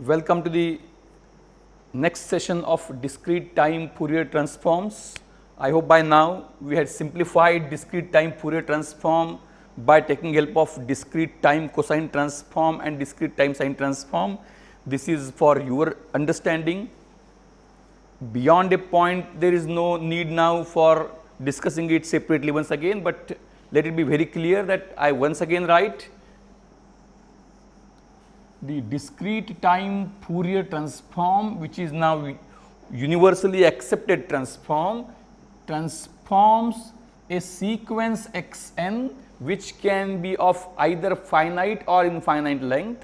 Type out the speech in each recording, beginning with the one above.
Welcome to the next session of discrete time Fourier transforms. I hope by now we had simplified discrete time Fourier transform by taking help of discrete time cosine transform and discrete time sine transform. This is for your understanding. Beyond a point, there is no need now for discussing it separately once again, but let it be very clear that I once again write the discrete time Fourier transform, which is now universally accepted transform, transforms a sequence x n which can be of either finite or infinite length.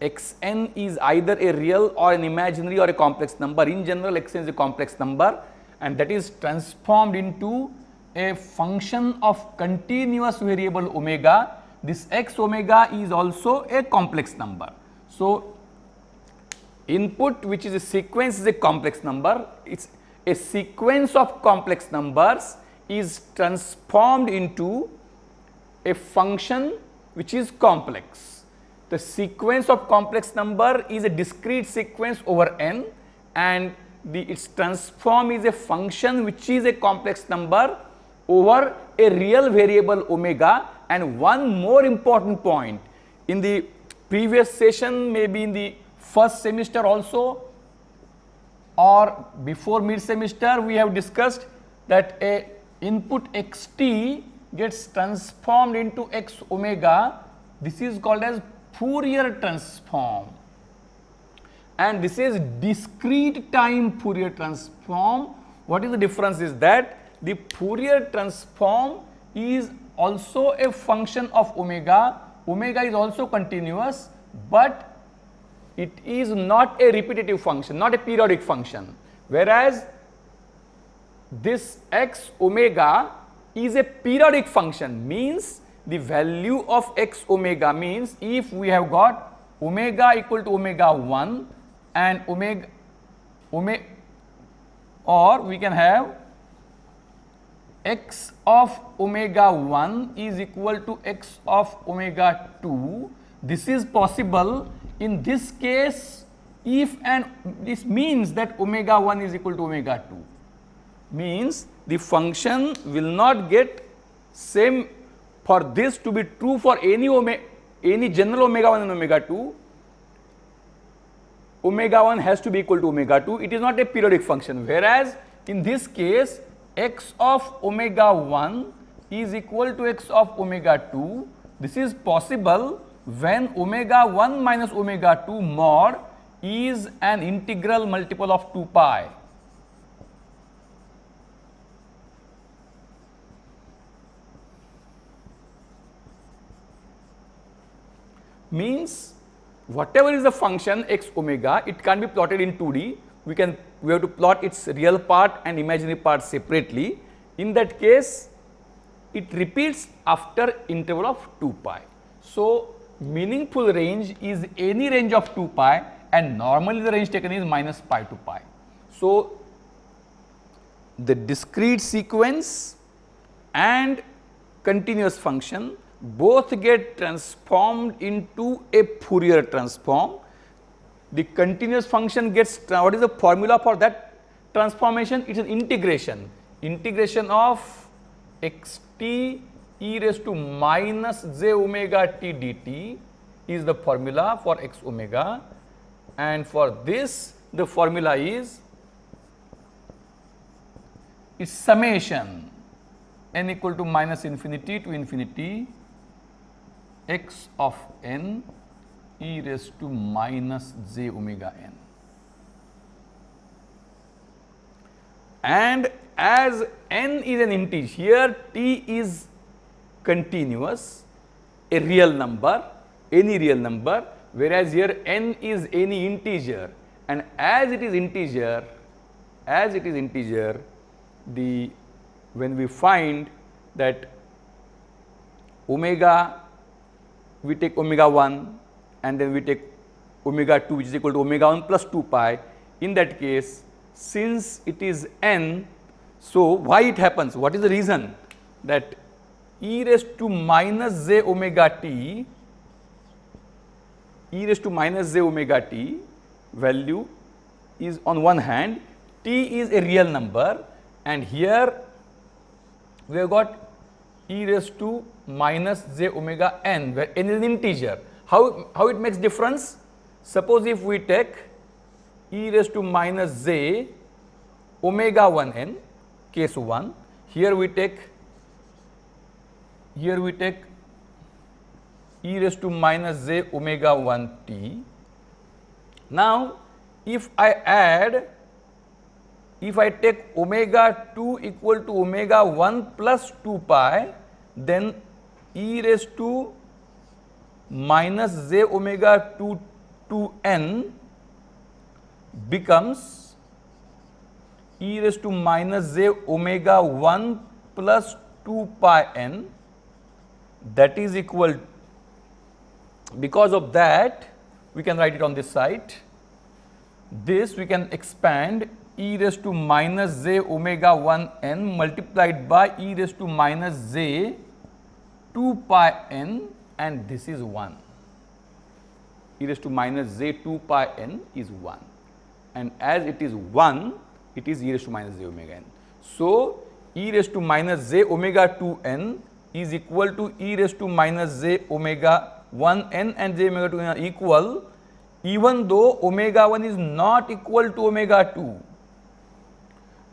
X n is either a real or an imaginary or a complex number. In general, x n is a complex number, and that is transformed into a function of continuous variable omega. This x omega is also a complex number. So, input, which is a sequence, is a complex number. It is a sequence of complex numbers is transformed into a function which is complex. The sequence of complex number is a discrete sequence over n, and its transform is a function which is a complex number over a real variable omega. And one more important point, in the previous session, maybe in the first semester also or before mid semester, we have discussed that a input x t gets transformed into x omega. This is called as Fourier transform, and this is discrete time Fourier transform. What is the difference is that the Fourier transform is also a function of omega. Omega is also continuous, but it is not a repetitive function, not a periodic function, whereas this x omega is a periodic function. Means the value of x omega means if we have got omega equal to omega 1 and omega or we can have x of omega 1 is equal to x of omega 2. This is possible in this case if, and this means that omega 1 is equal to omega 2, means the function will not get same. For this to be true for any general omega 1 and omega 2, omega 1 has to be equal to omega 2. It is not a periodic function, whereas in this case x of omega 1 is equal to x of omega 2. This is possible when omega 1 minus omega 2 mod is an integral multiple of 2 pi. Means whatever is the function x omega, it can be plotted in 2D. We have to plot its real part and imaginary part separately. In that case, it repeats after interval of 2 pi. So, meaningful range is any range of 2 pi, and normally the range taken is minus pi to pi. So, the discrete sequence and continuous function both get transformed into a Fourier transform. The continuous function gets, what is the formula for that transformation? It is an integration. Integration of x t e raised to minus j omega t dt is the formula for x omega, and for this the formula is its summation n equal to minus infinity to infinity x of n e raised to minus j omega n. And as n is an integer, here t is continuous, a real number, any real number, whereas here n is any integer, and as it is integer, when we find that omega, we take omega 1 and then we take omega 2, which is equal to omega 1 plus 2 pi. In that case, since it is n, so why it happens? What is the reason that e raised to minus j omega t value is on one hand, t is a real number, and here we have got e raised to minus j omega n, where n is an integer. How it makes difference? Suppose if we take e raised to minus j omega 1 n, case 1, here we take e raised to minus j omega 1 t. Now, if I take omega 2 equal to omega 1 plus 2 pi, then e raised to minus j omega 2 n becomes e raised to minus j omega 1 plus 2 pi n, that is equal, because of that we can write it on this side. This we can expand e raised to minus j omega 1 n multiplied by e raised to minus j 2 pi n, and this is 1. E raised to minus j 2 pi n is 1, and as it is 1, it is e raised to minus j omega n. So, e raised to minus j omega 2 n is equal to e raised to minus j omega 1 n, and j omega 2 n are equal, even though omega 1 is not equal to omega 2.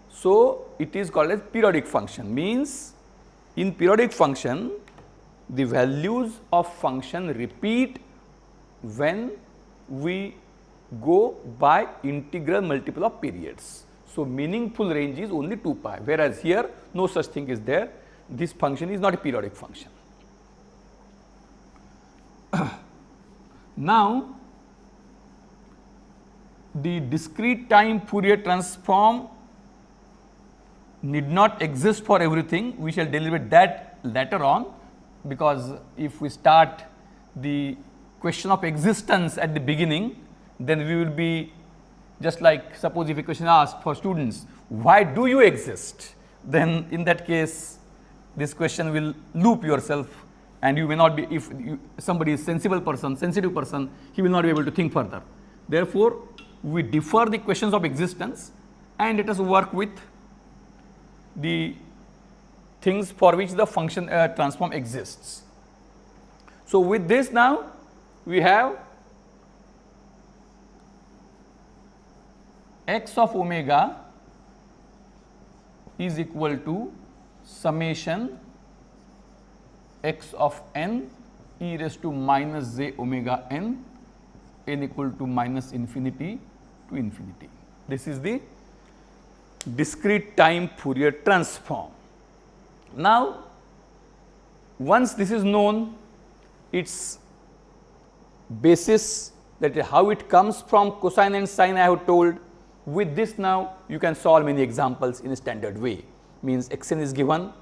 So, it is called as periodic function, means in periodic function the values of function repeat when we go by integral multiple of periods. So, meaningful range is only 2 pi, whereas here no such thing is there. This function is not a periodic function. Now, the discrete time Fourier transform need not exist for everything. We shall deliberate that later on, because if we start the question of existence at the beginning, then we will be just like, suppose if a question asked for students, why do you exist? Then in that case, this question will loop yourself, and you may not be, if somebody is sensitive person, he will not be able to think further. Therefore, we defer the questions of existence and let us work with the things for which the function transform exists. So, with this now we have x of omega is equal to summation x of n e raised to minus j omega n equal to minus infinity to infinity. This is the discrete time Fourier transform. Now, once this is known, its basis, that is how it comes from cosine and sine, I have told. With this now you can solve many examples in a standard way, means xn is given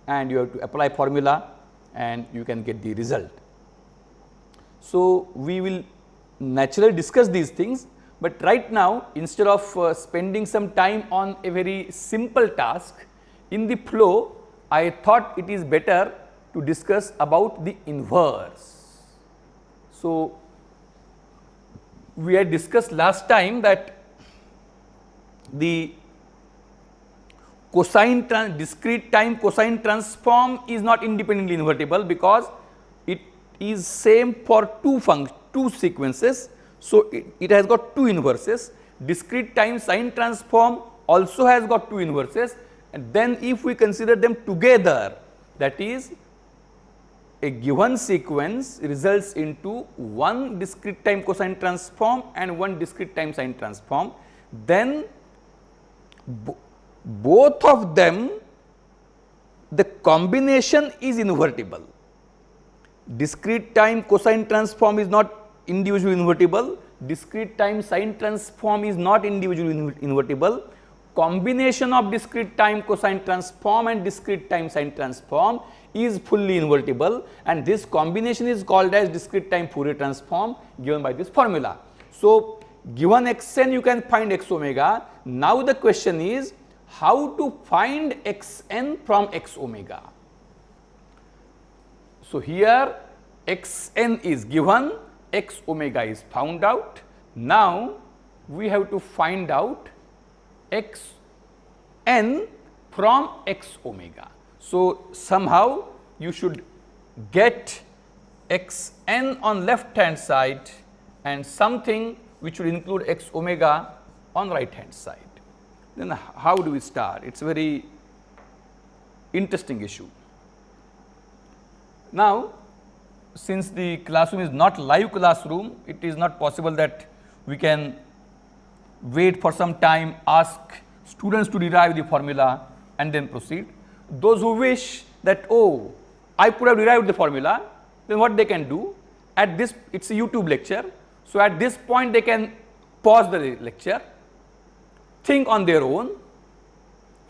and you have to apply formula and you can get the result. So, we will naturally discuss these things, but right now instead of spending some time on a very simple task, in the flow I thought it is better to discuss about the inverse. So, we had discussed last time that the discrete time cosine transform is not independently invertible, because it is same for two sequences. So, it has got two inverses. Discrete time sine transform also has got two inverses, and then if we consider them together, that is, a given sequence results into one discrete time cosine transform and one discrete time sine transform, then both of them, the combination is invertible. Discrete time cosine transform is not individually invertible, discrete time sine transform is not individually invertible. Combination of discrete time cosine transform and discrete time sine transform is fully invertible, and this combination is called as discrete time Fourier transform, given by this formula. So, given xn you can find x omega. Now, the question is how to find xn from x omega. So, here xn is given, x omega is found out. Now, we have to find out x n from x omega. So, somehow you should get x n on left hand side and something which should include x omega on right hand side. Then how do we start? It is a very interesting issue. Now, since the classroom is not live classroom, it is not possible that we can wait for some time, ask students to derive the formula and then proceed. Those who wish that, oh, I could have derived the formula, then what they can do at this, it is a YouTube lecture. So, at this point they can pause the lecture, think on their own,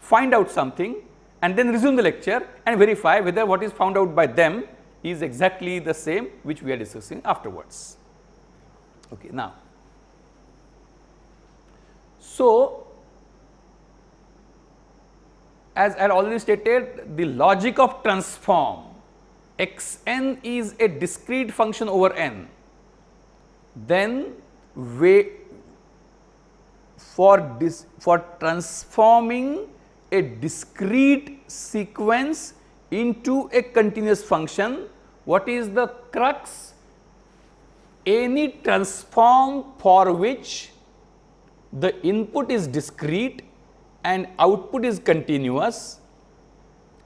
find out something and then resume the lecture and verify whether what is found out by them is exactly the same which we are discussing afterwards. Okay, now, so as I had already stated, the logic of transform x n is a discrete function over n, then for transforming a discrete sequence into a continuous function, what is the crux? Any transform for which the input is discrete and output is continuous,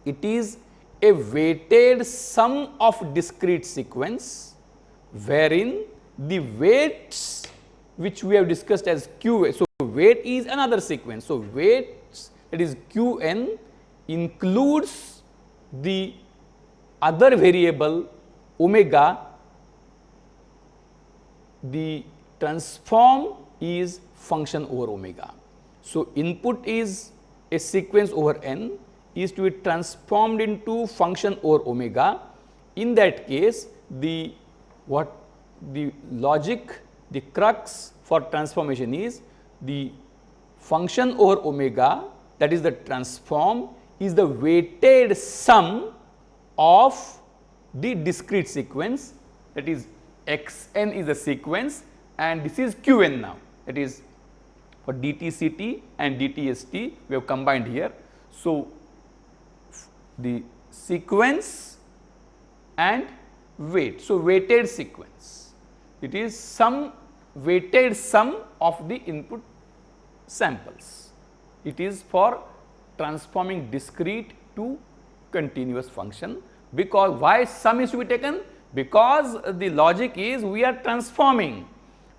it is a weighted sum of discrete sequence wherein the weights which we have discussed as q. So, weight is another sequence. So, weights, that is q n, includes the other variable omega. The transform is function over omega. So, input is a sequence over n is to be transformed into function over omega. In that case, the logic, the crux for transformation is the function over omega, that is the transform, is the weighted sum of the discrete sequence, that is x n is a sequence and this is q n now, that is for dt ct and dt st we have combined here. So, the sequence and weight. So, weighted sequence, it is some weighted sum of the input samples. It is for transforming discrete to continuous function, because why sum is to be taken? Because the logic is we are transforming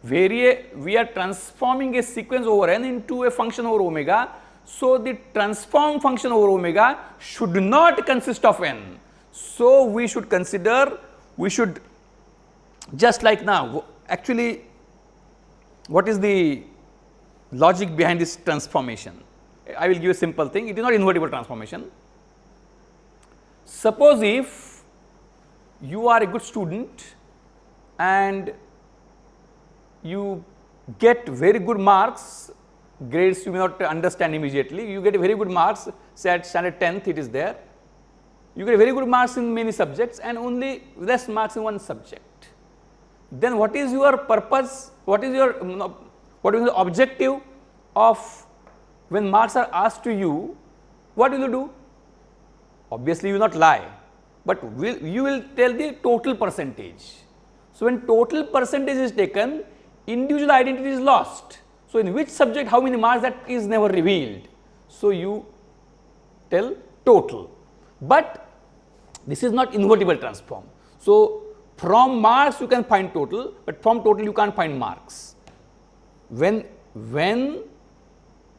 a sequence over n into a function over omega. So, the transform function over omega should not consist of n. So, we should consider, we should just like now, actually what is the logic behind this transformation? I will give a simple thing, it is not invertible transformation. Suppose if you are a good student and you get very good marks, grades you may not understand immediately, you get very good marks, say at standard 10th it is there, you get very good marks in many subjects and only less marks in one subject. Then what is your purpose, what is the objective of when marks are asked to you, what will you do? Obviously, you will not lie, but you will tell the total percentage. So, when total percentage is taken, individual identity is lost. So, in which subject how many marks, that is never revealed. So, you tell total, but this is not invertible transform. So, from marks you can find total, but from total you can't find marks. When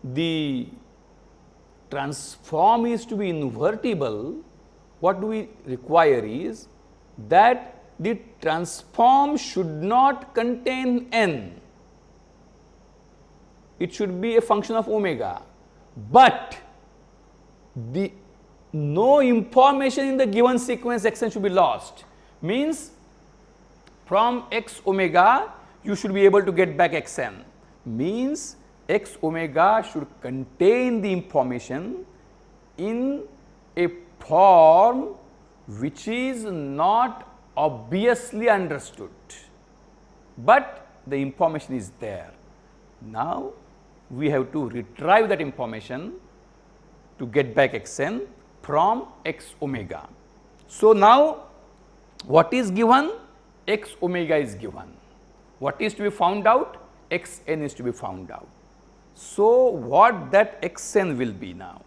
the transform is to be invertible, what do we require is that the transform should not contain n, it should be a function of omega, but no information in the given sequence x n should be lost, means from x omega you should be able to get back x n, means x omega should contain the information in a form which is not obviously understood, but the information is there. Now we have to retrieve that information to get back xn from x omega. So now what is given? X omega is given. What is to be found out? Xn is to be found out. So what that Xn will be now?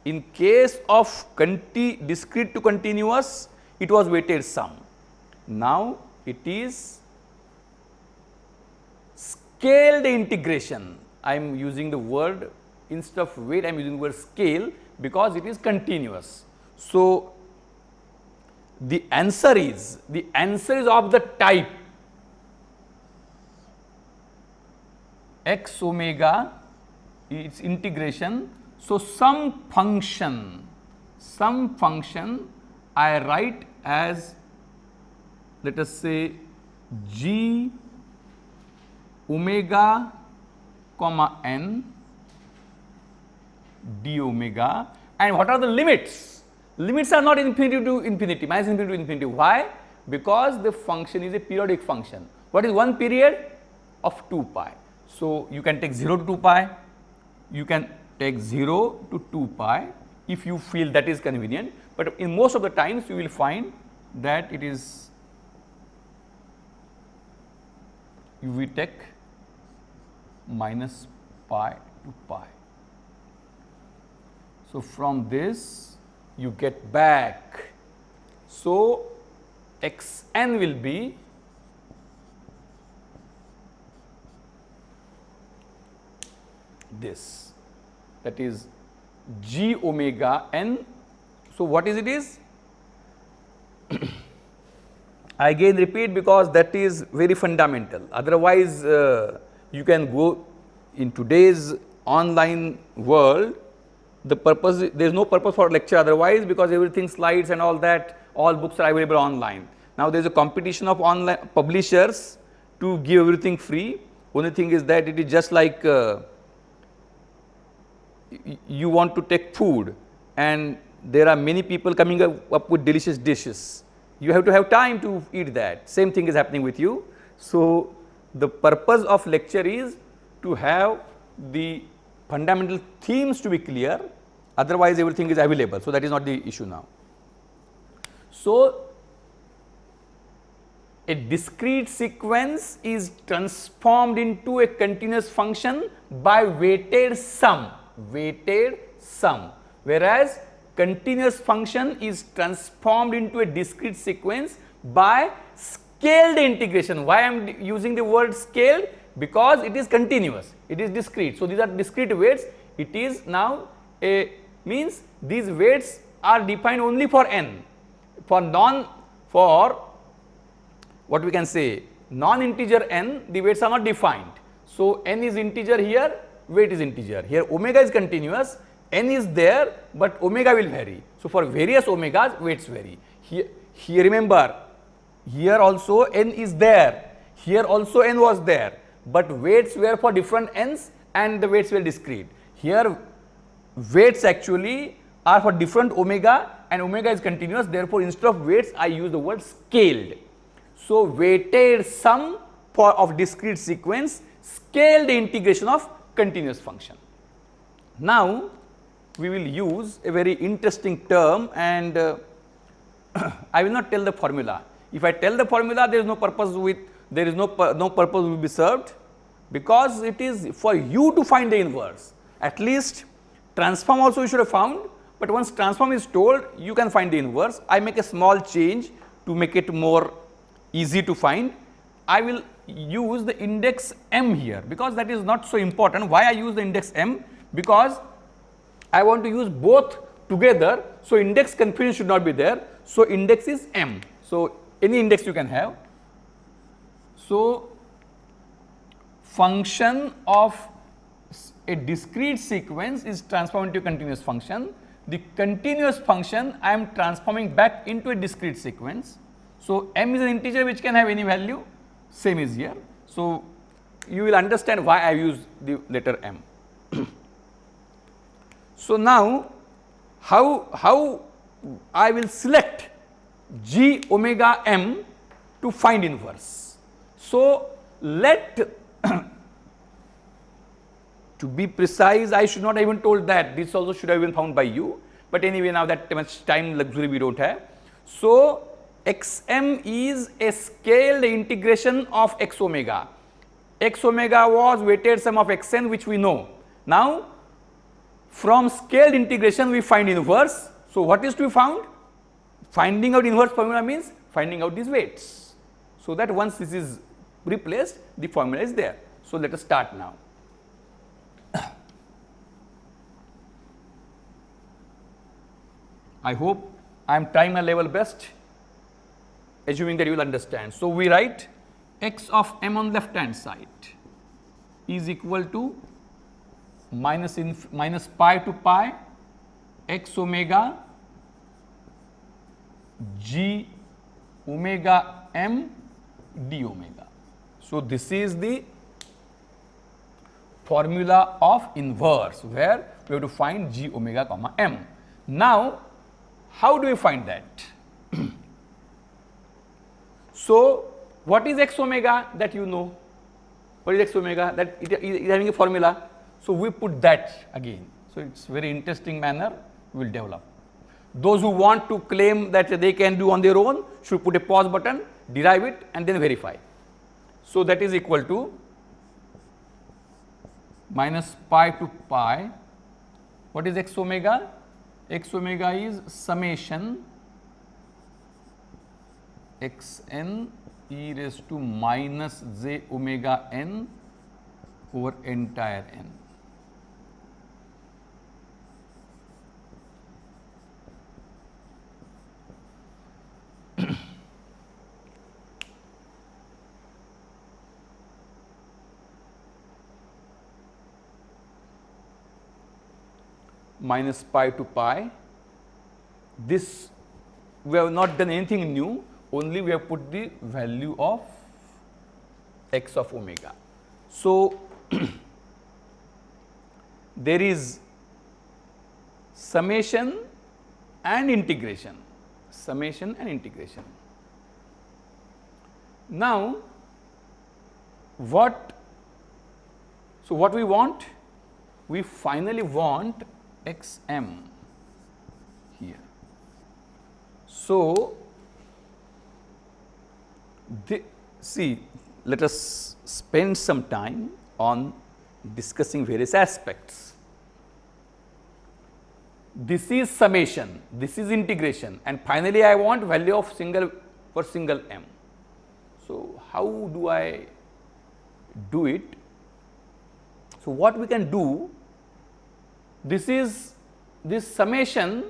In case of discrete to continuous, it was weighted sum. Now it is scaled integration. I am using the word, instead of weight I am using the word scale, because it is continuous. So the answer is of the type x omega, its integration. So some function I write as, let us say, g omega comma n d omega, and what are the limits? Limits are not infinity to infinity, minus infinity to infinity. Why? Because the function is a periodic function. What is one period? Of 2 pi. So you can take 0 to 2 pi, you can take 0 to 2 pi if you feel that is convenient, but in most of the times you will find that it is, we take minus pi to pi. So from this you get back. So xn will be this, that is g omega n. So what is it is? I again repeat, because that is very fundamental. Otherwise you can go in today's online world, the purpose, there is no purpose for lecture otherwise, because everything slides and all that, all books are available online. Now there is a competition of online publishers to give everything free. Only thing is that it is just like you want to take food and there are many people coming up with delicious dishes. You have to have time to eat that. Same thing is happening with you. So the purpose of lecture is to have the fundamental themes to be clear, otherwise everything is available. So that is not the issue now. So a discrete sequence is transformed into a continuous function by weighted sum, whereas continuous function is transformed into a discrete sequence by scaled integration. Why I am using the word scaled? Because it is continuous, it is discrete. So these are discrete weights. It is now a, means these weights are defined only for n. For what we can say, non-integer n, the weights are not defined. So n is integer here, weight is integer. Here omega is continuous, n is there, but omega will vary. So for various omegas, weights vary. Here remember, here also n is there, here also n was there, but weights were for different n's and the weights were discrete. Here weights actually are for different omega and omega is continuous, therefore instead of weights I use the word scaled. So weighted sum of discrete sequence, scaled integration of continuous function. Now we will use a very interesting term, and I will not tell the formula. If I tell the formula, there is no purpose no purpose will be served, because it is for you to find the inverse. At least transform also you should have found, but once transform is told, you can find the inverse. I make a small change to make it more easy to find. I will use the index m here, because that is not so important. Why I use the index m? Because I want to use both together, so index confusion should not be there. So index is m. So any index you can have. So function of a discrete sequence is transformed into a continuous function. The continuous function I am transforming back into a discrete sequence. So m is an integer which can have any value, same is here. So you will understand why I use the letter m. So now how I will select g omega m to find inverse. So let To be precise, I should not have even told that. This also should have been found by you. But anyway, now that much time luxury we don't have. So, xm is a scaled integration of x omega. X omega was weighted sum of xn, which we know. Now, from scaled integration we find inverse. So, what is to be found? Finding out inverse formula means finding out these weights. So, that once this is replaced, the formula is there. So, let us start now. I hope I am trying my level best, assuming that you will understand. So, we write x of m on left hand side is equal to minus pi to pi x omega g omega m d omega. So, this is the formula of inverse, where we have to find g omega comma m. Now, how do we find that? So, what is x omega that you know? What is x omega? That it is having a formula. So, we put that again. So, it is very interesting manner we will develop. Those who want to claim that they can do on their own should put a pause button, derive it and then verify. So, that is equal to minus pi to pi. What is x omega? X omega is summation xn e raised to minus j omega n over entire n. Minus pi to pi. This we have not done anything new, only we have put the value of x of omega. So, there is summation and integration, summation and integration. Now, what we want? We finally want xm here. So, see, let us spend some time on discussing various aspects. This is summation, this is integration, and finally I want value of single m. So, how do I do it? So, what we can do, this summation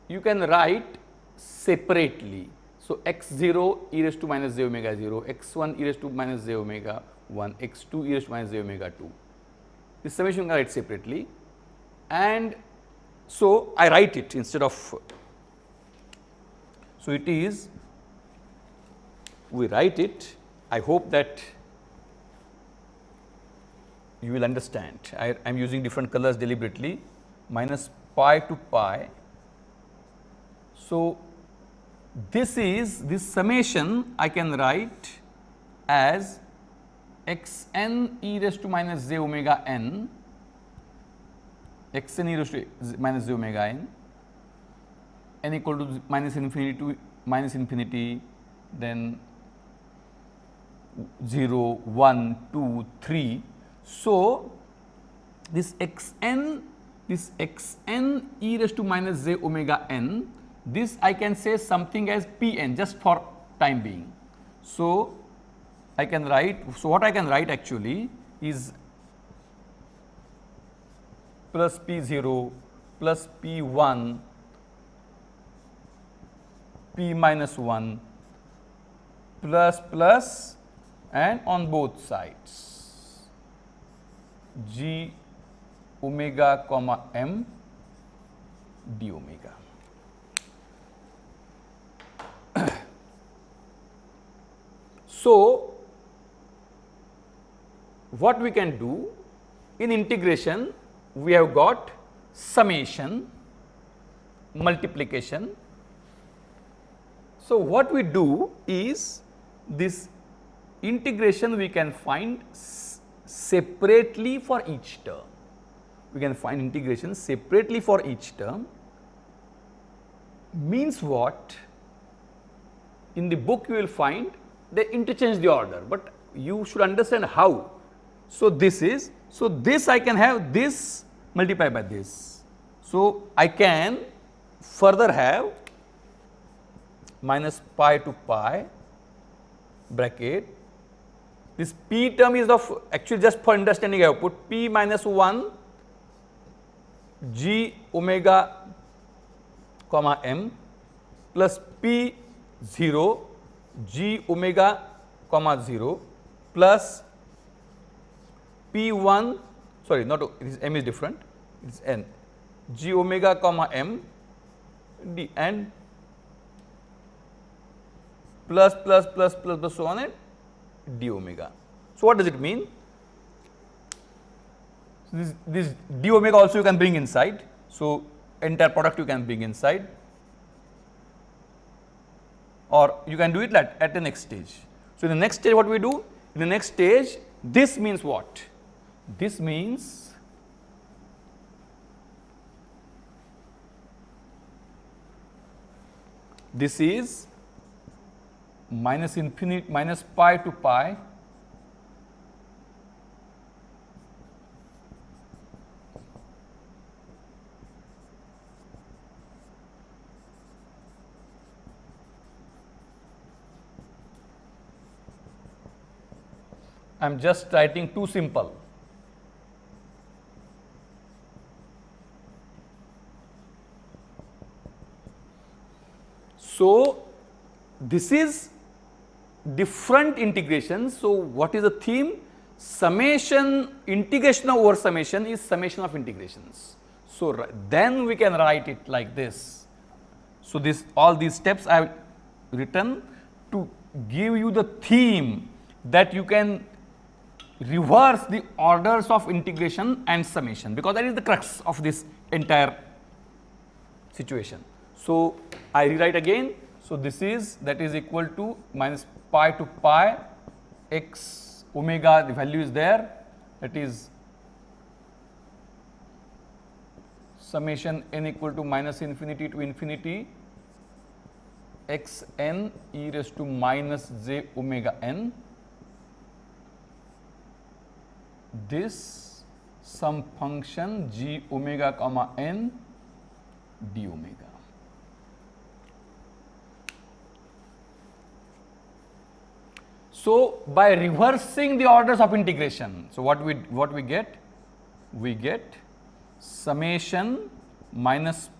you can write separately. So, x0 e raised to minus j omega 0, x1 e raised to minus j omega 1, x2 e raised to minus j omega 2. This summation you can write separately, and so I write it instead of. So, it is, we write it. I hope that you will understand. I am using different colors deliberately, minus pi to pi. So, this summation I can write as xn e raised to minus j omega n, xn e raised to minus j omega n equal to minus infinity, then 0, 1, 2, 3. So, this xn e raised to minus j omega n, this I can say something as Pn just for time being. So, I can write, so what I can write actually is plus P0 plus P1 P minus 1 plus and on both sides g omega comma m d omega. So, what we can do in integration, we have got summation, multiplication. So, what we do is this integration we can find separately for each term. we can find integration separately for each term. Means what? In the book you will find they interchange the order, but you should understand how. So, this is, so this I can have this multiplied by this. So, I can further have minus pi to pi bracket. This p term is of, actually just for understanding I have put p minus 1 g omega comma m plus p 0 g omega comma 0 plus p1, sorry, not it is m is different, it is n, g omega comma m d and plus so on and d omega. So, what does it mean? So, this d omega also you can bring inside. So, entire product you can bring inside, or you can do it at the next stage. So, in the next stage what we do? In the next stage, this means what? This means this is minus infinity, minus pi to pi I am just writing too simple. So, this is different integration. So, what is the theme? Summation, integration over summation is summation of integrations. So, then we can write it like this. So, this all these steps I have written to give you the theme that you can reverse the orders of integration and summation, because that is the crux of this entire situation. So, I rewrite again. So, this is, that is equal to minus pi to pi x omega, the value is there, that is summation n equal to minus infinity to infinity x n e raised to minus j omega n, this some function g omega comma n d omega. So, by reversing the orders of integration, so what we get? We get summation minus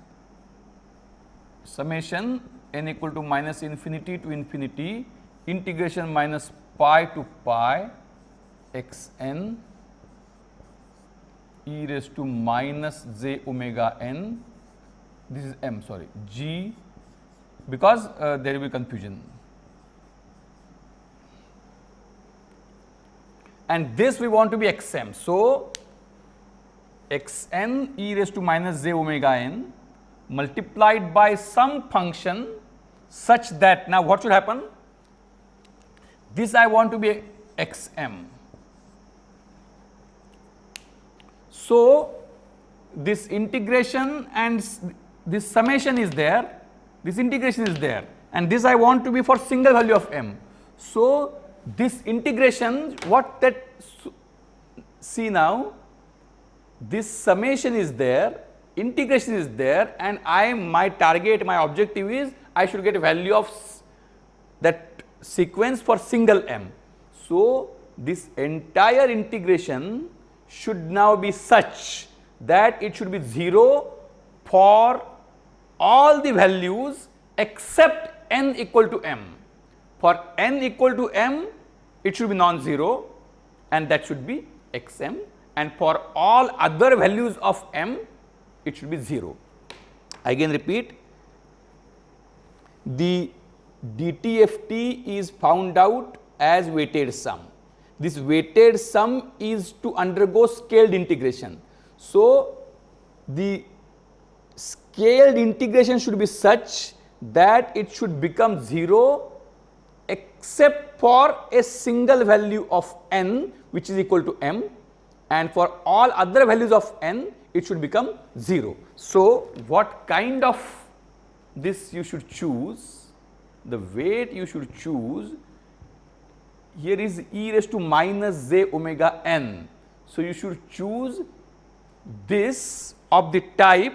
summation n equal to minus infinity to infinity integration minus pi to pi x n e raised to minus j omega n, this is m, sorry, g, because there will be confusion. And this we want to be xm. So, xn e raised to minus j omega n multiplied by some function such that, now what should happen? This I want to be xm. So, this integration and this summation is there, this integration is there, and this I want to be for single value of m. So, this integration, what that, see now, this summation is there, integration is there, and my target, my objective is I should get a value of that sequence for single m. So, this entire integration should now be such that it should be 0 for all the values except n equal to m. For n equal to m, it should be non-zero, and that should be xm, and for all other values of m, it should be 0. Again repeat, the DTFT is found out as weighted sum. This weighted sum is to undergo scaled integration. So, the scaled integration should be such that it should become 0 except for a single value of n which is equal to m, and for all other values of n it should become 0. So, what kind of this you should choose, the weight you should choose here is e raised to minus j omega n. So, you should choose this of the type,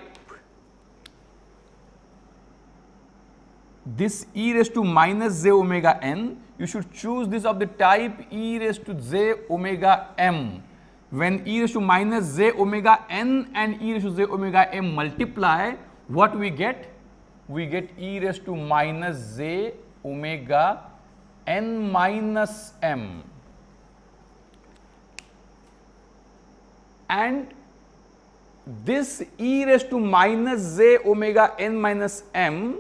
this e raised to minus j omega n, you should choose this of the type e raised to j omega m. When e raised to minus j omega n and e raised to j omega m multiply, what we get? We get e raised to minus j omega n minus m. And this e raised to minus j omega n minus m,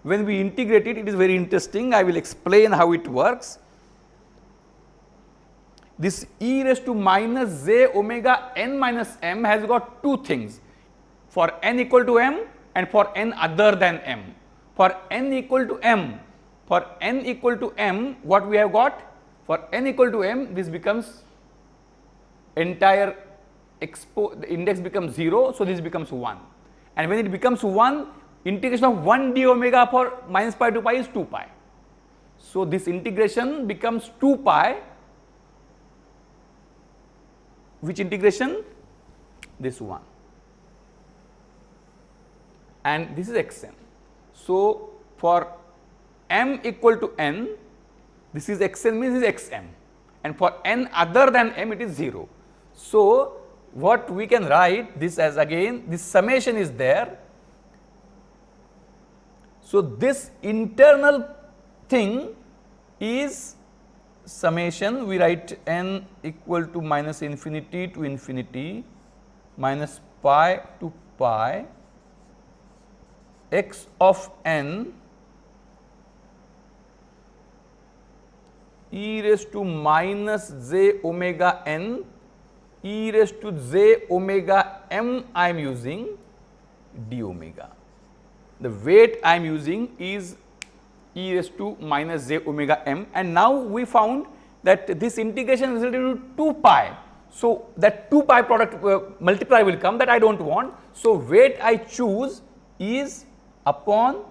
when we integrate it, it is very interesting. I will explain how it works. This e raised to minus j omega n minus m has got two things, for n equal to m and for n other than m. For n equal to m, what we have got? For n equal to m, this becomes entire the index becomes 0, so this becomes 1. And when it becomes 1, integration of 1 d omega for minus pi to pi is 2 pi. So, this integration becomes 2 pi, which integration? This one, and this is xn. So, for m equal to n, this is xn means this is xm, and for n other than m it is 0. So, what we can write this as, again this summation is there. So, this internal thing is summation, we write n equal to minus infinity to infinity minus pi to pi x of n e raised to minus j omega n e raised to j omega m I am using d omega. The weight I am using is e raised to minus j omega m, and now we found that this integration resulted into 2 pi. So, that 2 pi product multiply will come, that I do not want. So, weight I choose is upon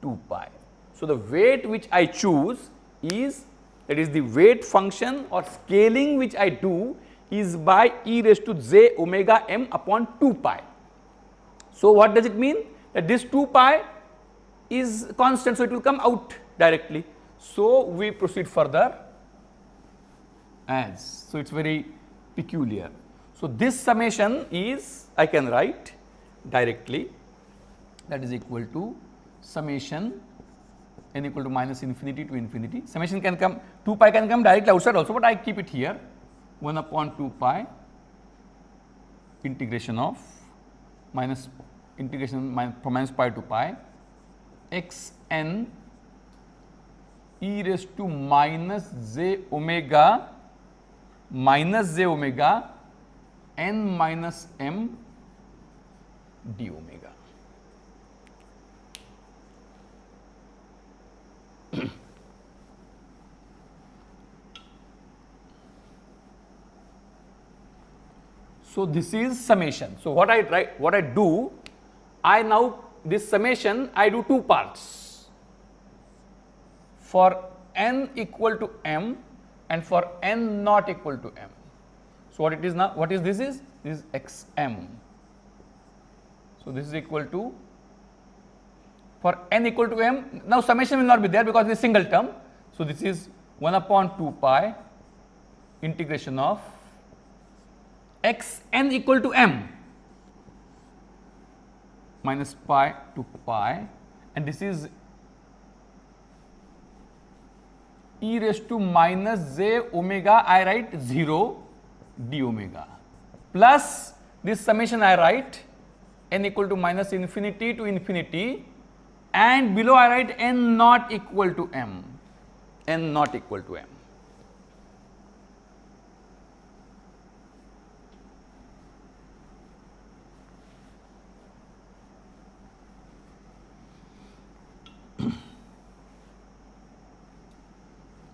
2 pi. So, the weight which I choose is, that is the weight function or scaling which I do is by e raised to j omega m upon 2 pi. So, what does it mean? That this 2 pi is constant, so it will come out directly. So, we proceed further as, so it is very peculiar. So, this summation is, I can write directly, that is equal to summation n equal to minus infinity to infinity. Summation can come, 2 pi can come directly outside also, but I keep it here, 1 upon 2 pi integration of integration from minus pi to pi x n e raised to minus j omega n minus m d omega. So, this is summation. So, what I do, I now this summation I do two parts, for n equal to m and for n not equal to m. So, what it is now, what is this is? This is x m. So, this is equal to, for n equal to m, now summation will not be there because it is single term. So, this is 1 upon 2 pi integration of x n equal to m minus pi to pi, and this is e raised to minus j omega, I write 0 d omega, plus this summation I write n equal to minus infinity to infinity, and below I write n not equal to m, n not equal to m.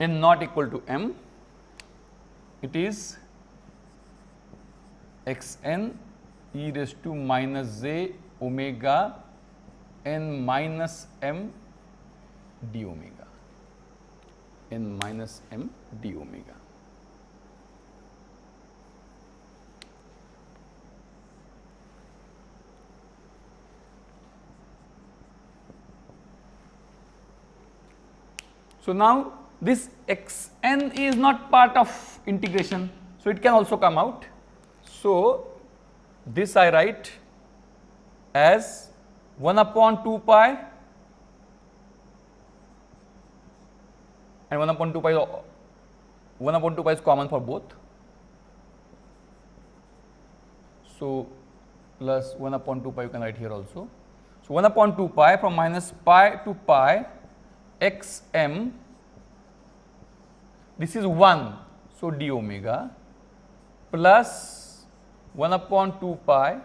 N not equal to m, it is xn e raised to minus j omega n minus m d omega, n minus m d omega. So, now this xn is not part of integration, so it can also come out. So, this I write as 1 upon 2 pi and 1 upon 2 pi, 1 upon 2 pi is common for both. So, plus 1 upon 2 pi you can write here also. So, 1 upon 2 pi from minus pi to pi x m, this is 1, so d omega, plus 1 upon 2 pi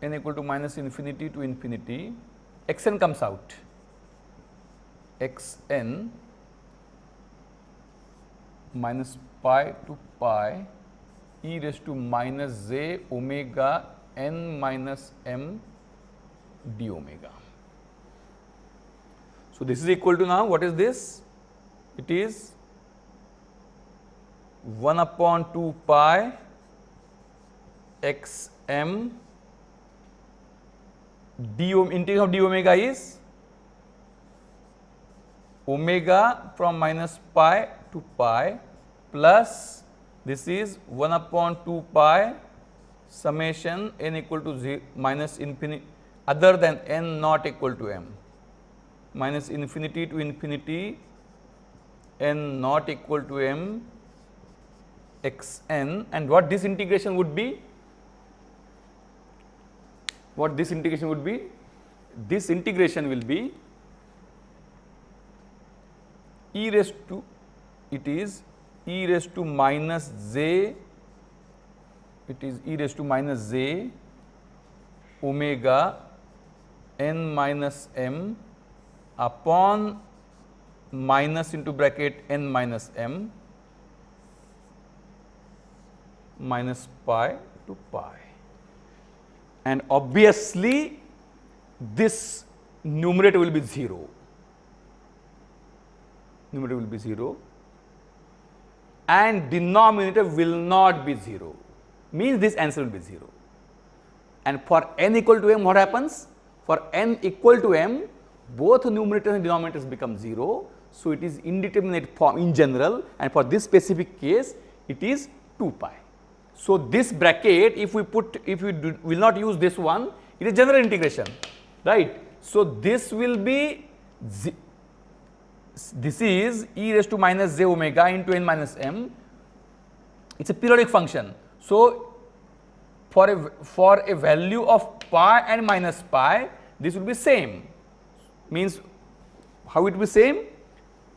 n equal to minus infinity to infinity, x n comes out, x n minus pi to pi e raised to minus j omega n minus m d omega. So, this is equal to, now what is this? It is 1 upon 2 pi x m d integration of d omega is omega from minus pi to pi plus this is 1 upon 2 pi summation n equal to 0 minus infinity other than n not equal to m, minus infinity to infinity n not equal to m x n, and what this integration would be? What this integration would be? This integration will be e raised to, it is e raised to minus j, it is e raised to minus j omega n minus m upon minus into bracket n minus m minus pi to pi. And obviously, this numerator will be 0, numerator will be 0 and denominator will not be 0, means this answer will be 0. And for n equal to m, what happens? For n equal to m, both numerators and denominators become 0. So, it is indeterminate form in general, and for this specific case it is 2 pi. So, this bracket, if we put, if we will not use this one, it is general integration, right. So, this will be, this is e raised to minus j omega into n minus m, it is a periodic function. So, for a value of pi and minus pi, this will be same, means how it will be same?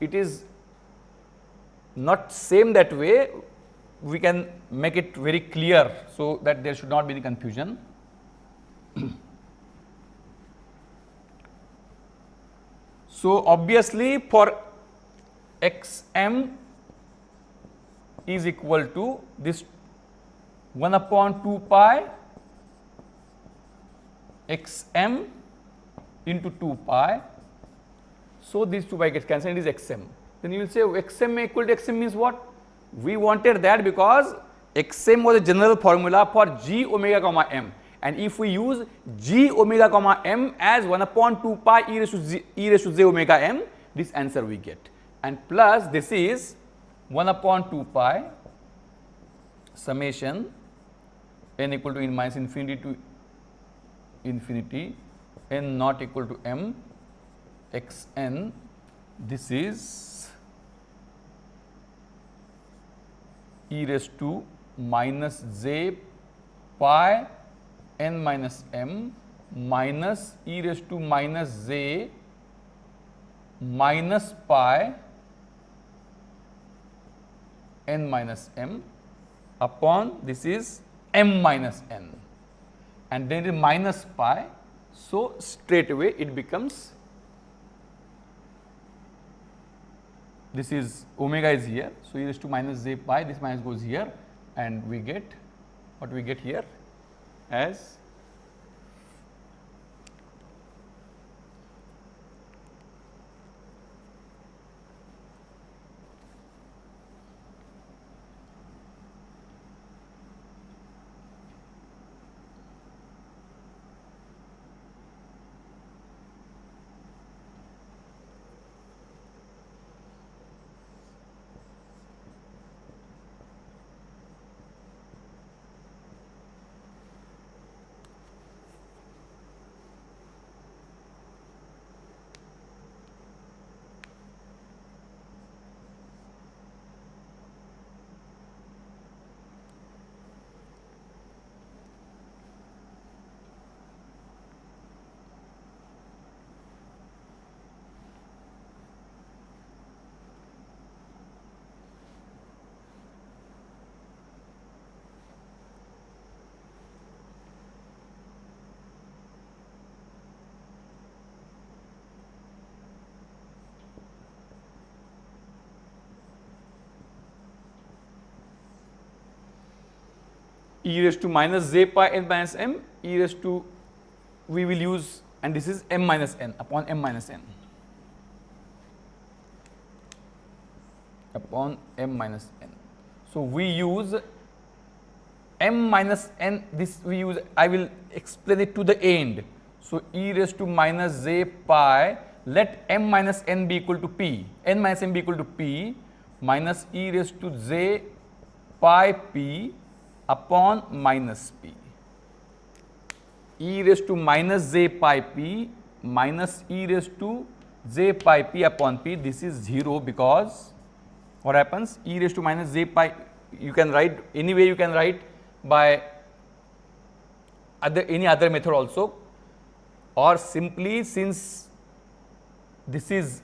It is not same that way, we can make it very clear, so that there should not be any confusion. So, obviously, for x m is equal to this 1 upon 2 pi x m into 2 pi. So, these 2 pi gets cancelled, it is x m. Then you will say x m equal to x m means what? We wanted that because x m was a general formula for g omega comma m, and if we use g omega comma m as 1 upon 2 pi e raised to j omega m, this answer we get, and plus this is 1 upon 2 pi summation n equal to n minus infinity to infinity n not equal to m x n, this is e raised to minus j pi n minus m minus e raised to minus j minus pi n minus m upon this is m minus n, and then it is minus pi. So, straight away it becomes this is omega is here. So, e raised to minus j pi, this minus goes here, and we get what we get here as e raised to minus j pi n minus m, e raised to, we will use, and this is m minus n upon m minus n upon m minus n. So, we use m minus n, this we use, I will explain it to the end. So, e raised to minus j pi, let m minus n be equal to p, n minus m be equal to p minus e raised to j pi p upon minus p. E raised to minus j pi p minus e raised to j pi p upon p, this is 0 because what happens, e raised to minus j pi, you can write any way, you can write by any other method also, or simply since this is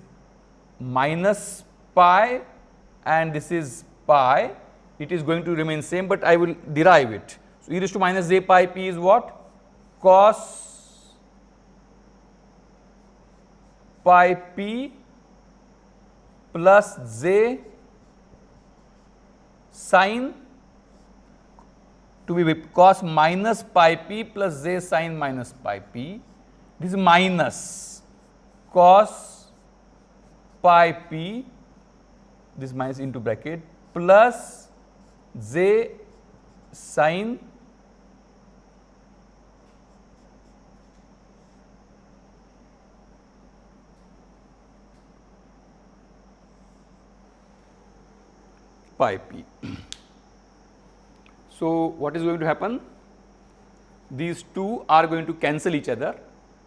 minus pi and this is pi, it is going to remain same, but I will derive it. So, e raised to minus j pi p is what? Cos pi p plus j sin, to be cos minus pi p plus j sin minus pi p, this is minus cos pi p, this minus into bracket, plus j sin pi p. So, what is going to happen? These two are going to cancel each other,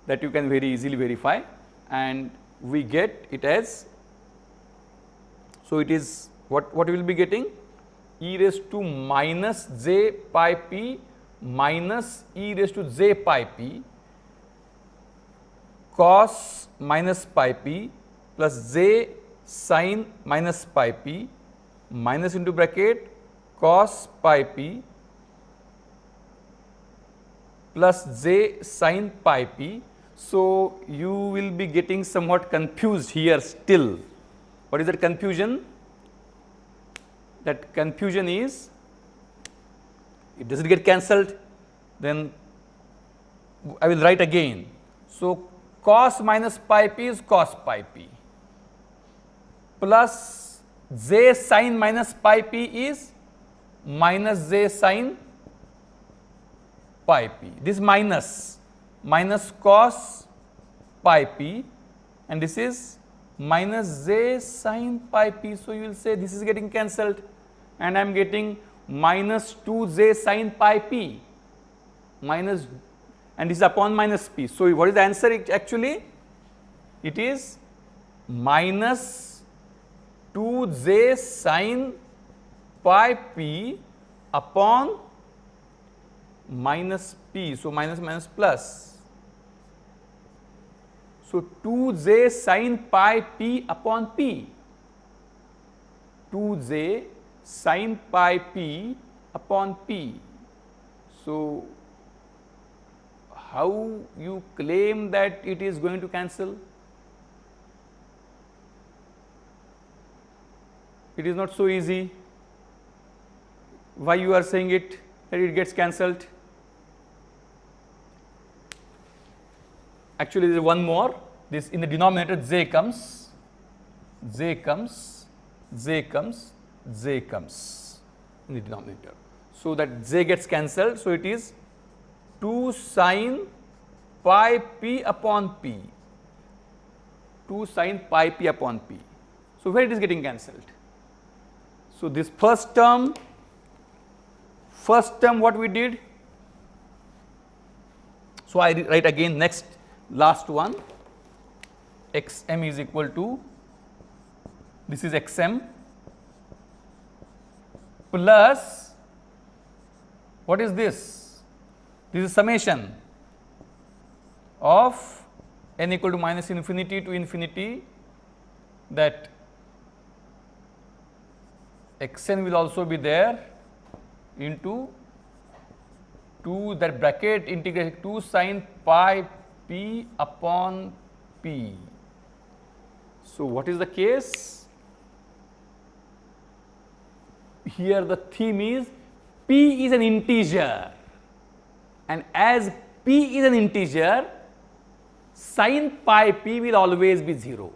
that you can very easily verify, and we get it as, so it is what we will be getting, e raised to minus j pi p minus e raised to j pi p cos minus pi p plus j sin minus pi p minus into bracket cos pi p plus j sin pi p. So, you will be getting somewhat confused here still. What is that confusion? That confusion is, it does not get cancelled, then I will write again. So, cos minus pi p is cos pi p plus j sin minus pi p is minus j sin pi p. This minus cos pi p, and this is minus j sin pi p. So, you will say this is getting cancelled, and I am getting minus 2j sin pi p minus, and this is upon minus p. So, what is the answer actually? It is minus 2j sin pi p upon minus p. So, minus minus plus. So, 2j sin pi p upon p, 2j sin pi p upon p. So, how you claim that it is going to cancel? It is not so easy. Why you are saying it that it gets cancelled? Actually, there is one more. This in the denominator j comes, j comes, j comes, j comes in the denominator. So that j gets cancelled. So it is 2 sine pi p upon p. 2 sine pi p upon p. So where it is getting cancelled? So this first term what we did. So I write again next last one, xm is equal to, this is xm plus, what is this? This is summation of n equal to minus infinity to infinity, that xn will also be there into 2 that bracket integration 2 sine pi p upon p. So what is the case? Here the theme is p is an integer, and as p is an integer, sine pi p will always be 0.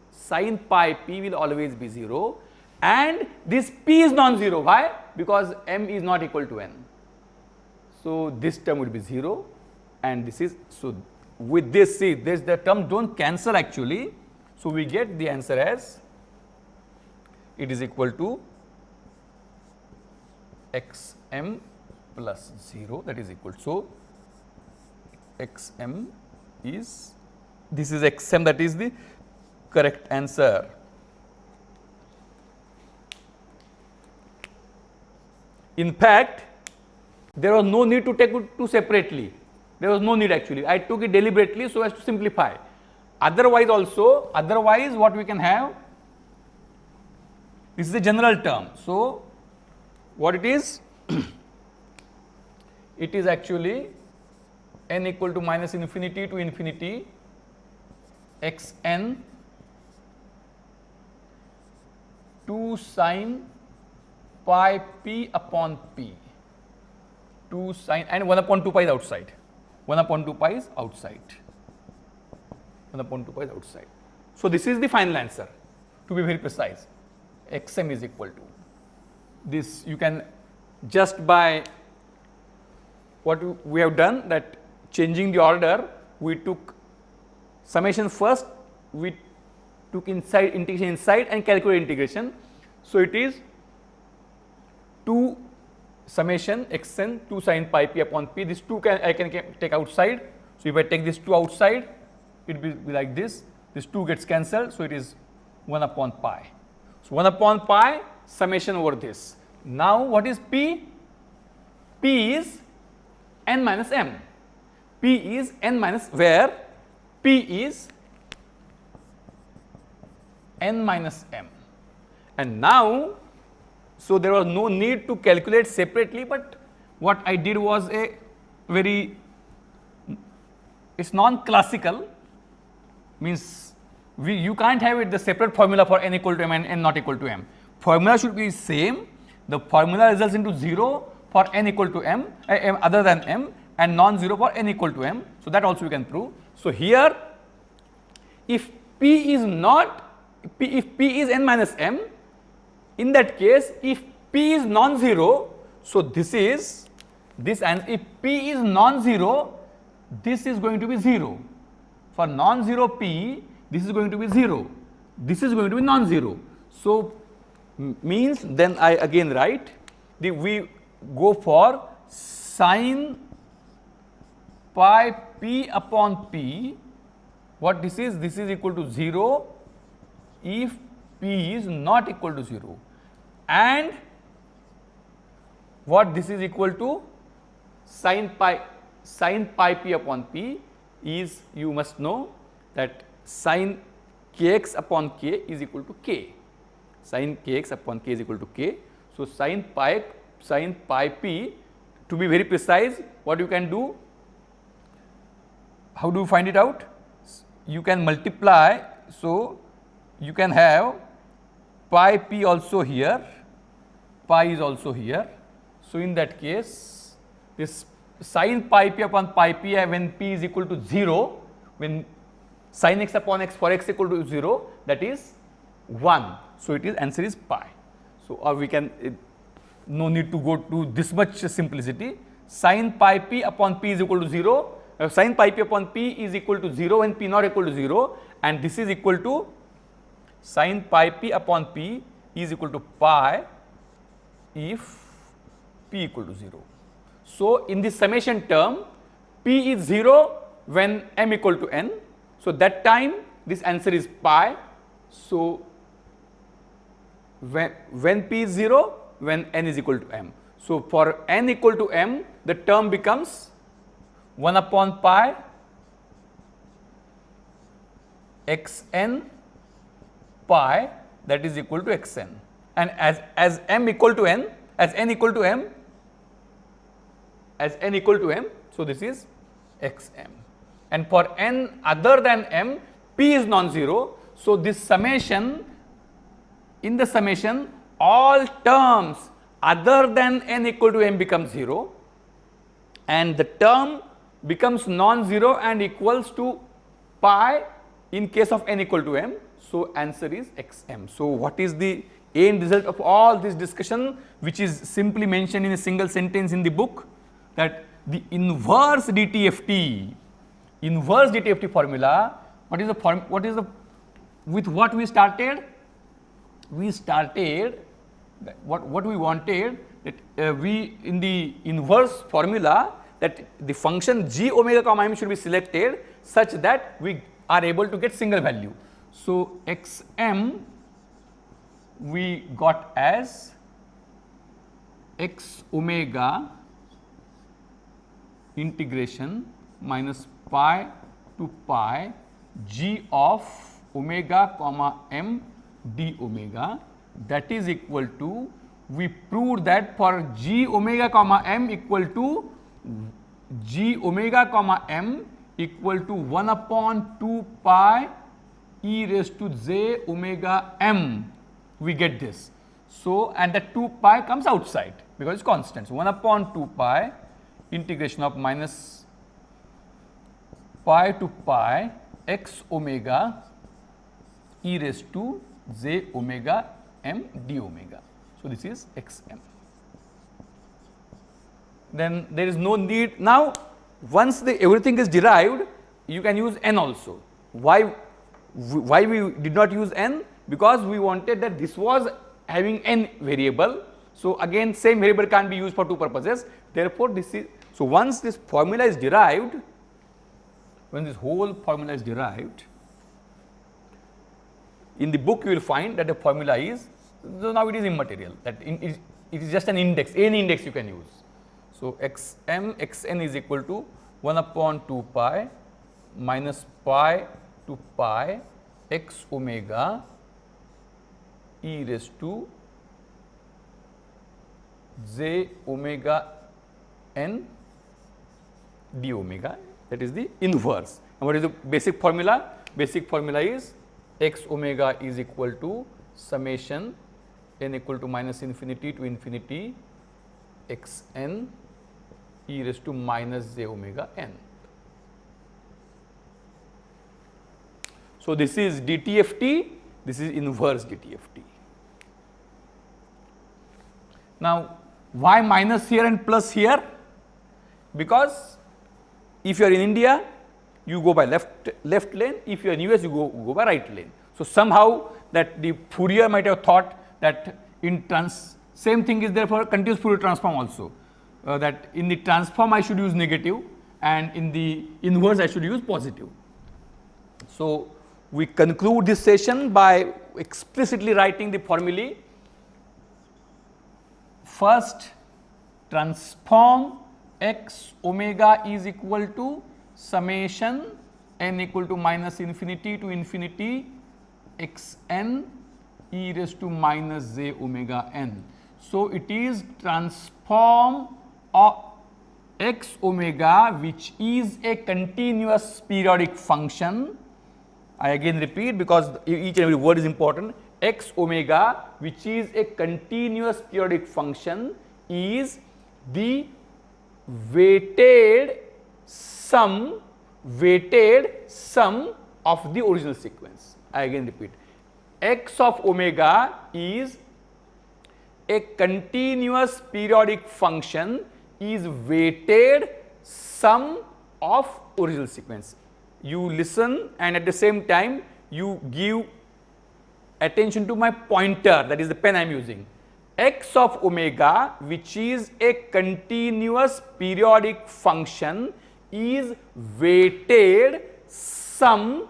Sine pi p will always be 0, and this p is non-zero. Why? Because m is not equal to n. So this term would be 0, and this is, so with this, see, this the term don't cancel actually. So we get the answer as it is equal to xm plus 0, that is equal. So xm is, this is xm, that is the correct answer. In fact, there was no need to take it two separately. There was no need actually. I took it deliberately so as to simplify. Otherwise also, otherwise what we can have, this is a general term. So what it is? It is actually n equal to minus infinity to infinity xn 2 sine pi p upon p, 2 sine, and 1 upon 2 pi is outside, 1 upon 2 pi is outside, 1 upon 2 pi is outside. So this is the final answer, to be very precise. Xm is equal to this. You can just by what we have done, that changing the order, we took summation first, we took inside integration inside and calculate integration. So it is 2 summation xn 2 sine pi p upon p. This 2 I can take outside. So if I take this 2 outside, it will be like this. This 2 gets cancelled. So it is 1 upon pi. So 1 upon pi summation over this. Now what is p? P is n minus m. P is n minus, where p is n minus m. And now, so there was no need to calculate separately, but what I did was a very, it's non-classical, means you can't have it the separate formula for n equal to m and n not equal to m. Formula should be same. The formula results into 0 for n equal to m, other than m, and non-zero for n equal to m. So that also we can prove. So here, if p is not, if p is n minus m, in that case, if p is non-zero, so this is this, and if p is non-zero, this is going to be 0. For non-zero p, this is going to be 0. This is going to be non-zero. So means then I again write, we go for sine pi p upon p. What this is? This is equal to 0 if p is not equal to 0. And what this is equal to? Sine pi p upon p is, you must know that sine kx upon k is equal to k. Sine kx upon k is equal to k. So sine pi p, to be very precise, what you can do? How do you find it out? You can multiply. So you can have pi p also here, pi is also here. So, in that case, this sin pi p upon pi p when p is equal to 0, when sin x upon x for x equal to 0, that is 1. So, it is answer is pi. So, or we can no need to go to this much simplicity. Sin pi p upon p is equal to 0, sin pi p upon p is equal to 0 when p not equal to 0, and this is equal to sin pi p upon p is equal to pi if p equal to 0. So, in this summation term, p is 0 when m equal to n. So, that time this answer is pi. So, when p is 0, when n is equal to m. So, for n equal to m, the term becomes 1 upon pi xn pi, that is equal to xn, and as m equal to n, as n equal to m, as n equal to m, so this is xm, and for n other than m, p is non-zero. So, this summation, in the summation, all terms other than n equal to m become 0, and the term becomes non-zero and equals to pi in case of n equal to m. So, answer is xm. So, what is the end result of all this discussion, which is simply mentioned in a single sentence in the book, that the inverse DTFT formula, what is the with what we started? We started what we wanted, that we in the inverse formula, that the function g omega comma m should be selected such that we are able to get single value. So, xm we got as x omega integration minus pi to pi g of omega comma m d omega, that is equal to, we proved that for g omega comma m equal to g omega comma m equal to 1 upon 2 pi e raised to j omega m, we get this. So, and that 2 pi comes outside because it's constant. So, 1 upon 2 pi integration of minus pi to pi x omega e raised to j omega m d omega. So, this is xm. Then there is no need. Now, once everything is derived, you can use n also. Why we did not use n? Because we wanted that this was having n variable. So, again same variable can be used for two purposes. Therefore, this is, so once this formula is derived, when this whole formula is derived, in the book you will find that the formula is, so now it is immaterial, that it is just an index, any index you can use. So, xn is equal to 1 upon 2 pi minus pi to pi x omega e raised to j omega n d omega, that is the inverse. And what is the basic formula? Basic formula is x omega is equal to summation n equal to minus infinity to infinity x n e raised to minus j omega n. So, this is DTFT, this is inverse DTFT. Now, why minus here and plus here? Because if you are in India, you go by left lane, if you are in US, you go by right lane. So, somehow that the Fourier might have thought that in same thing is there for continuous Fourier transform also, that in the transform I should use negative and in the inverse I should use positive. So, we conclude this session by explicitly writing the formulae. First, transform x omega is equal to summation n equal to minus infinity to infinity x n e raised to minus j omega n. So, it is transform of x omega, which is a continuous periodic function. I again repeat, because each and every word is important. x omega, which is a continuous periodic function, is the weighted sum of the original sequence. I again repeat, x of omega is a continuous periodic function, is weighted sum of original sequence. You listen and at the same time you give attention to my pointer, that is the pen I am using. X of omega, which is a continuous periodic function, is weighted sum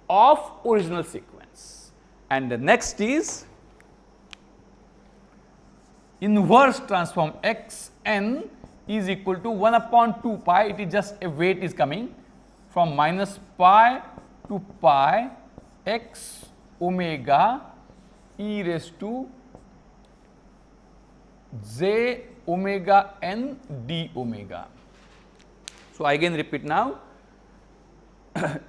of original sequence. And the next is inverse transform. Xn is equal to 1 upon 2 pi, it is just a weight is coming from minus pi to pi x omega e raised to j omega n d omega. So, I again repeat now,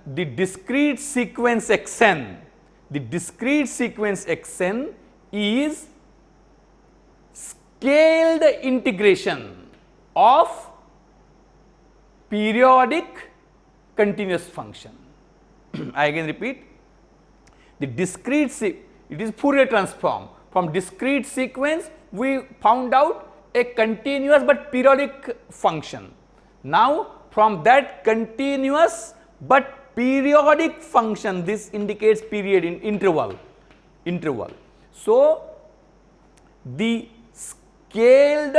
the discrete sequence xn, is scaled integration of periodic continuous function. I again repeat, the discrete it is Fourier transform. From discrete sequence we found out a continuous but periodic function. Now from that continuous but periodic function, this indicates period in interval. So the scaled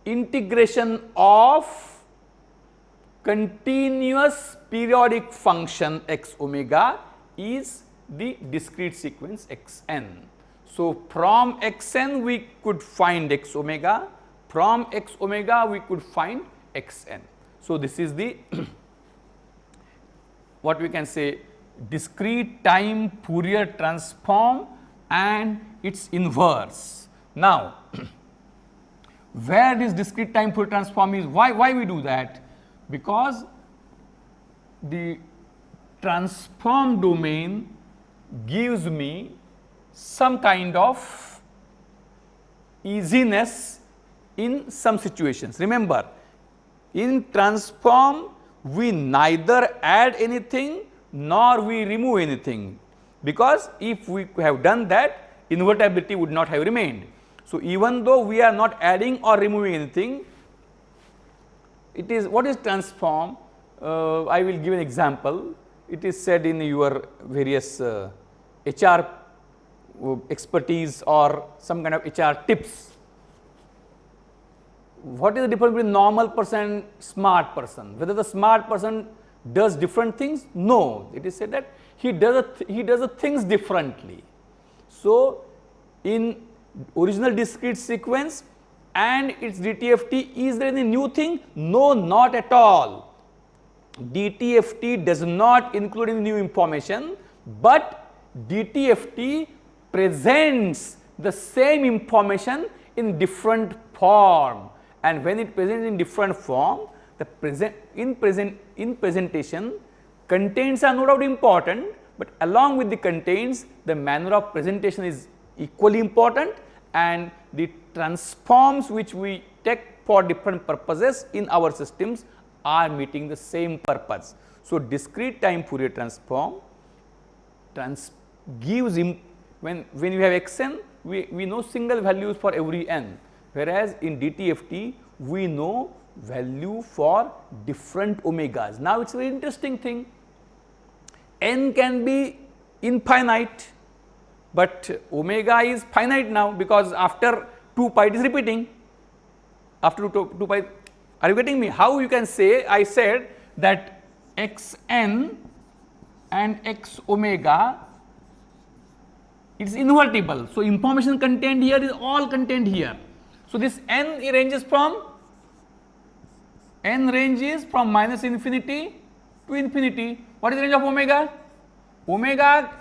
integration of continuous periodic function x omega is the discrete sequence xn. So from xn we could find x omega, from x omega we could find xn. So this is the what we can say discrete time Fourier transform and its inverse. Now where this discrete time Fourier transform is, why we do that? Because the transform domain gives me some kind of easiness in some situations. Remember, in transform we neither add anything nor we remove anything, because if we have done that, invertibility would not have remained. So even though we are not adding or removing anything, it is what is transform? I will give an example. It is said in your various HR expertise or some kind of HR tips. What is the difference between normal person and smart person? Whether the smart person does different things? No, it is said that he does the things differently. So in original discrete sequence and its DTFT, is there any new thing? No, not at all. DTFT does not include any new information, but DTFT presents the same information in different form, and when it presents in different form, the presentation contents are no doubt important, but along with the contents the manner of presentation is equally important, and the transforms which we take for different purposes in our systems are meeting the same purpose. So discrete time Fourier transform gives when you have xn, we know single values for every n, whereas in DTFT we know value for different omegas. Now it's a very interesting thing, n can be infinite, but omega is finite now, because after 2 pi it is repeating, after 2 pi. Are you getting me? How you can say, I said that xn and x omega is invertible. So information contained here is all contained here. So this n ranges from minus infinity to infinity. What is the range of omega? Omega,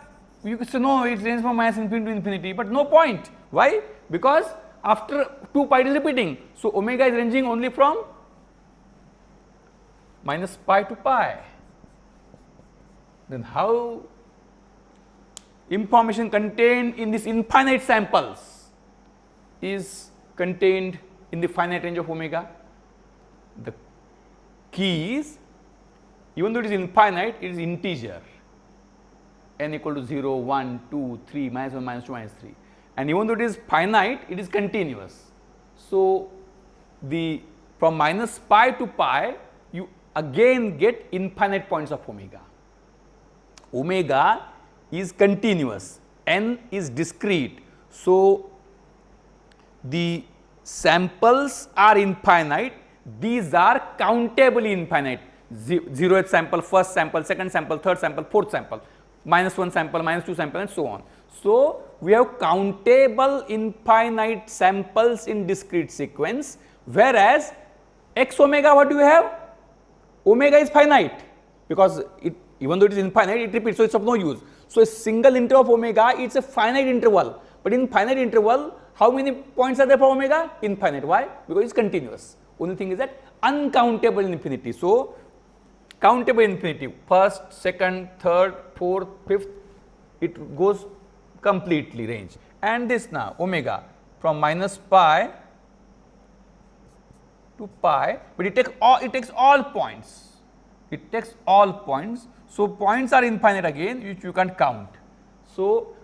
you could say no, it ranges from minus infinity to infinity, but no point. Why? Because after 2 pi it is repeating. So omega is ranging only from minus pi to pi. Then how information contained in this infinite samples is contained in the finite range of omega. The key is, even though it is infinite, it is integer, n equal to 0, 1, 2, 3, minus 1, minus 2, minus 3, and even though it is finite, it is continuous. So, the from minus pi to pi, you again get infinite points of omega. Omega is continuous, n is discrete. So, the samples are infinite, these are countably infinite, 0th sample, first sample, second sample, third sample, fourth sample, minus 1 sample, minus 2 sample, and so on. So, we have countable infinite samples in discrete sequence, whereas x omega, what do we have? Omega is finite, because it, even though it is infinite, it repeats, so it is of no use. So, a single interval of omega, it is a finite interval, but in finite interval, how many points are there for omega? Infinite. Why? Because it is continuous. Only thing is that uncountable infinity. So, countable infinity, first, second, third, fourth, fifth, it goes completely range. And this now omega from minus pi to pi, but it takes all points. It takes all points. So, points are infinite again, which you can't count. So,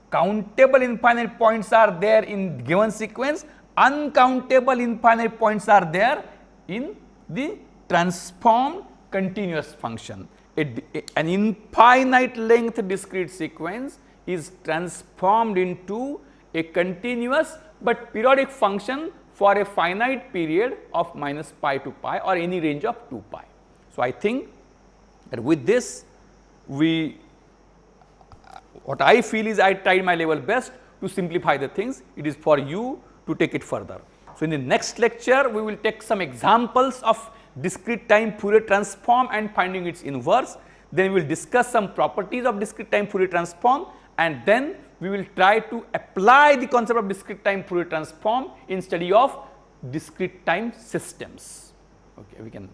countable infinite points are there in given sequence, uncountable infinite points are there in the transformed continuous function. An infinite length discrete sequence is transformed into a continuous but periodic function for a finite period of minus pi to pi or any range of 2 pi. So, I think that with this, what I feel is I tried my level best to simplify the things. It is for you to take it further. So, in the next lecture, we will take some examples of discrete time Fourier transform and finding its inverse. Then we will discuss some properties of discrete time Fourier transform, and then we will try to apply the concept of discrete time Fourier transform in study of discrete time systems. Okay, we can